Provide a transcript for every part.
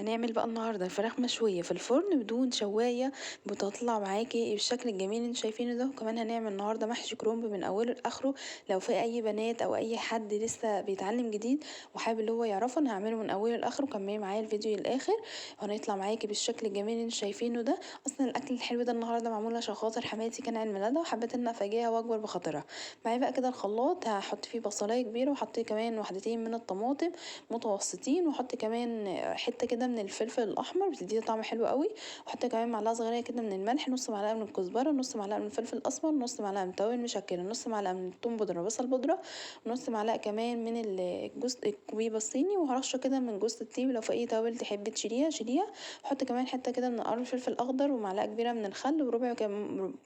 هنعمل بقى النهارده فراخ مشوية في الفرن بدون شواية، بتطلع معاكي بالشكل الجميل اللي انتوا شايفينه ده. وكمان هنعمل النهارده محشي كرنب من اوله لاخره. لو في اي بنات او اي حد لسه بيتعلم جديد وحابب اللي هو يعرفه، انا هعمله من اوله لاخره. كملي معايا الفيديو للاخر وهنطلع معاكي بالشكل الجميل اللي انتوا شايفينه ده. اصلا الاكل الحلو ده النهارده معمول عشان خاطر حماتي كان عيد ميلادها، وحبيت ان افاجئها واكبر بخاطرها. معايا بقى كده الخلاط، هحط فيه بصلايه كبيره وحطي كمان واحدتين من الطماطم متوسطين، واحط كمان حته كده من الفلفل الاحمر بتديه طعم حلو قوي، واحط كمان معلقه صغيره كده من الملح، نص معلقه من الكزبره، نص معلقه من الفلفل الاسمر، نص معلقه من التوابل المشكله، نص معلقه من الثوم بودره بصل بودره، ونص معلقه كمان من الجوز الكوبيبه الصيني، وهرشه كده من جوز الطيب. لو في اي توابل تحبي تشيليها شيليها. احط كمان حته كده من قرن الفلفل الاخضر، ومعلقه كبيره من الخل، وربع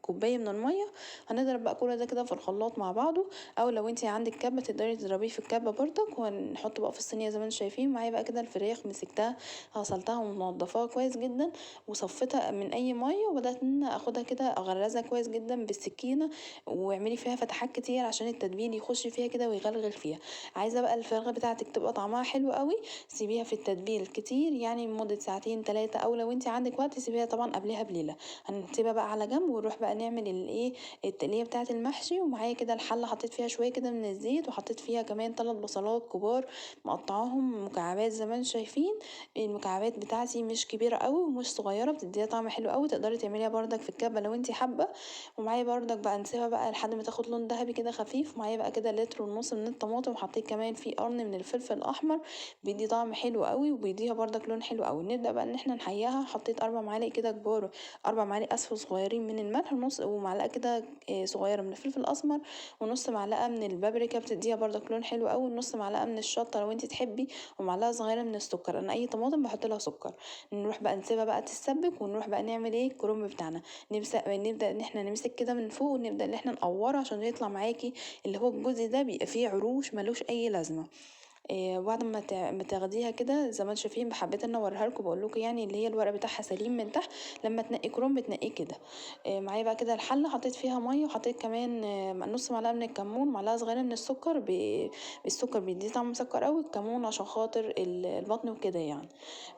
كوبايه من الميه. هنضرب بقى كل ده كده في الخلاط مع بعضه، او لو انت عندك كبه تقدري تضربيه في الكبه برضك. وهنحطه بقى في الصينيه زي ما انتم شايفين. معايا بقى كده الفراخ مسكتها، غسلتها ومنضفاها كويس جدا وصفتها من اي ميه، وبدات ان أنا اخدها كده اغرزها كويس جدا بالسكينه، واعملي فيها فتحات كتير عشان التتبيل يخش فيها كده ويغلغل فيها. عايزه بقى الفراخ بتاعتك تبقى طعمها حلو قوي، سيبيها في التتبيل كتير، يعني لمده ساعتين ثلاثه، او لو انت عندك وقت سيبيها طبعا قبلها بليله. هنسيبها بقى على جنب ونروح بقى نعمل الايه التقليه بتاعه المحشي. ومعايا كده الحله حطيت فيها شويه كده من الزيت، وحطيت فيها كمان 3 بصلات كبار مقطعاهم مكعبات زي ما انتم شايفين. المكعبات بتاعتي مش كبيره قوي ومش صغيره، بتديها طعم حلو قوي. تقدري تعمليها بردك في الكبه لو انت حابه. ومعايا بردك بقى نسيبها بقى لحد ما تاخد لون ذهبي كده خفيف. معايا بقى كده لتر ونص من الطماطم، وحطيت كمان فيه قرن من الفلفل الاحمر، بيدي طعم حلو قوي وبيديها بردك لون حلو قوي. نبدا بقى ان احنا نحييها. حطيت 4 معالق كده كبار، 4 معالق اسفل صغيرين من الملح، ونص ومعلقه كده صغيره من الفلفل الاسمر، ونص معلقه من البابريكا بتديها بردك لون حلو قوي، ونص معلقه من الشطه لو انت تحبي، ومعلقه صغيره من السكر. انا اي طماطم بحط لها سكر. نروح بقى نسيبها بقى تتسبك، ونروح بقى نعمل ايه الكرنب بتاعنا. نبدا ان احنا نمسك كده من فوق، ونبدا ان احنا نقوره عشان يطلع معاكي اللي هو الجزء ده بيبقى فيه عروش ملوش اي لازمه. بعد ما تاخديها كده زي ما انتم شايفين، حبيت ان اوريها لكم، بقول لكم يعني اللي هي الورق بتاعها سليم من تحت. لما تنقي كرنب بتنقيه كده. معايا بقى كده الحله، حطيت فيها ميه، وحطيت كمان نص معلقه من الكمون، معلقه صغيره من السكر. السكر بيديه طعم مسكر قوي، الكمون عشان خاطر البطن وكده يعني.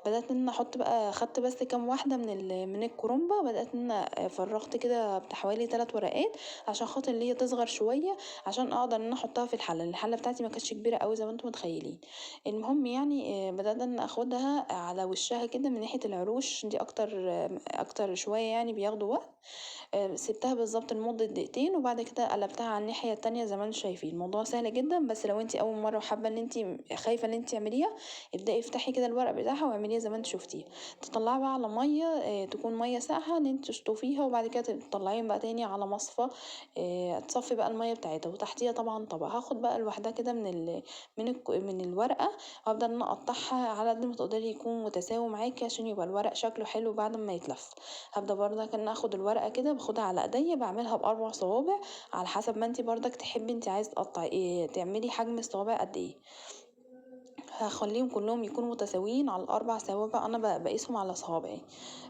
بدات ان انا احط بقى، خدت بس كام واحده من الكرنبه، بدات ان انا فرغت كده بحوالي 3 ورقات عشان خاطر اللي هي تصغر شويه، عشان اقدر ان انا احطها في الحله. الحله بتاعتي ما كانتش كبيره قوي زي ما انتم متخيلين. المهم يعني بدات ان اخدها على وشها كده من ناحيه العروش دي اكتر، اكتر شويه يعني بياخدوا وقت. سبتها بالظبط لمدة دقيقتين، وبعد كده قلبتها على الناحية التانية زي ما انتم شايفين. الموضوع سهل جدا، بس لو انت اول مرة وحابة ان انت خايفة ان انت تعمليها، ابدأي افتحي كده الورق بتاعها واعمليها زي ما انت شفتيها. تطلعي بقى على مية تكون مية ساقعة ان انت تشطفيها، وبعد كده تطلعيها بقى تاني على مصفى. تصفي بقى المية بتاعتها، وتحتيها طبعا طبق. هاخد بقى لوحدها كده من الورقة، وابدأ ان انا اقطعها على قد ما تقدري يكون متساوي معاكي عشان يبقى الورق شكله حلو بعد ما يتلف. هبدأ برضك ان اخد الورقة كده، باخدها على ايديا، بعملها باربع صوابع على حسب ما انتي برضك تحبي انتي عايزه تقطعي ايه، تعملي حجم الصوابع قد ايه. هخليهم كلهم يكونوا متساويين على الاربع صوابع، انا بقيسهم على صوابعي.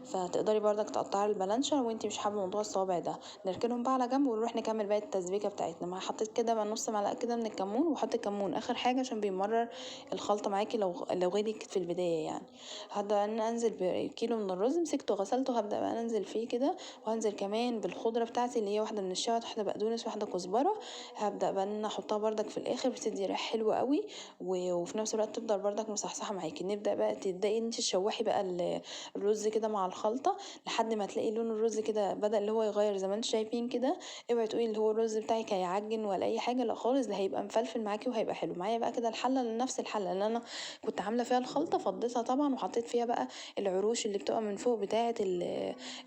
فتقدري برضك تقطعي البلانشة لو انتي مش حابه موضوع الصوابع ده. نركنهم بقى على جنب ونروح نكمل باقي التسبيكه بتاعتنا. ما حطيت كده بقى نص معلقه كده من الكمون، وحط الكمون اخر حاجه عشان بيمرر الخلطه معاكي لو غليت في البدايه يعني. هبدا ان انزل بكيلو من الرز مسكته غسلته، هبدا بقى انزل فيه كده. وهنزل كمان بالخضره بتاعتي اللي هي واحده من الشبت، واحده بقدونس، واحده كزبره. هبدا بقى ان انا احطها برضك في الاخر، بتدي ريحه حلوه قوي. وفي نفس الوقت تفضل بردك مصحصحه معاكي. نبدا بقى تبداي انت تشوحي بقى الرز كده مع الخلطه لحد ما تلاقي لون الرز كده بدا اللي هو يغير زي ما انتم شايفين كده. اوعي تقولي اللي هو الرز بتاعك هيعجن ولا اي حاجه، لا خالص، ده هيبقى مفلفل معاكي وهيبقى حلو. معايا بقى كده الحله، نفس الحله اللي انا كنت عامله فيها الخلطه، فضيتها طبعا وحطيت فيها بقى العروش اللي بتبقى من فوق بتاعه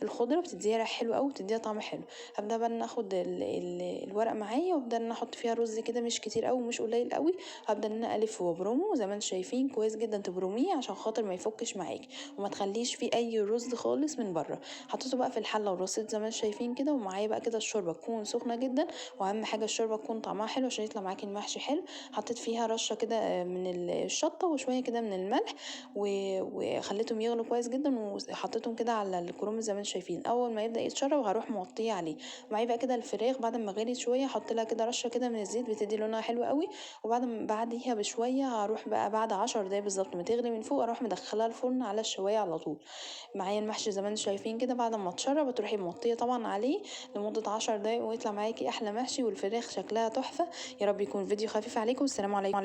الخضره، بتديها ريحه حلو قوي وبتديها طعم حلو. هبدا بقى ان اخد الورق معايا، وابدا ان احط فيها رز كده مش كتير قوي ومش قليل قوي. هبدا ان انا الف وابرمه زي ما انتم شايفين كويس جدا. تبرميه عشان خاطر ما يفكش معاكي، وما تخليش فيه اي رز خالص من بره. حطيته بقى في الحله ورصيت زي ما انتم شايفين كده. ومعايا بقى كده الشوربه تكون سخنه جدا، واهم حاجه الشوربه تكون طعمها حلو عشان يطلع معاكي المحشي حلو. حطيت فيها رشه كده من الشطه وشويه كده من الملح، وخليتهم يغلوا كويس جدا، وحطيتهم كده على الكرنب زي ما انتم شايفين. اول ما يبدا يتشرب هروح موطيه عليه. معايا بقى كده الفراخ بعد ما غليت شويه، احط لها كده رشه كده من الزيت بتدي لونها حلو قوي. وبعد بعديها بشويه هروح بقى بعد 10 دقايق بالظبط ما تغلي من فوق اروح مدخلها الفرن على الشوايه على طول. معايا المحشي زي ما انتم شايفين كده، بعد ما اتشرب تروحي موطيه طبعا عليه لمده 10 دقايق ويطلع معاكي احلى محشي، والفراخ شكلها تحفه. يا رب يكون فيديو خفيف عليكم. السلام عليكم.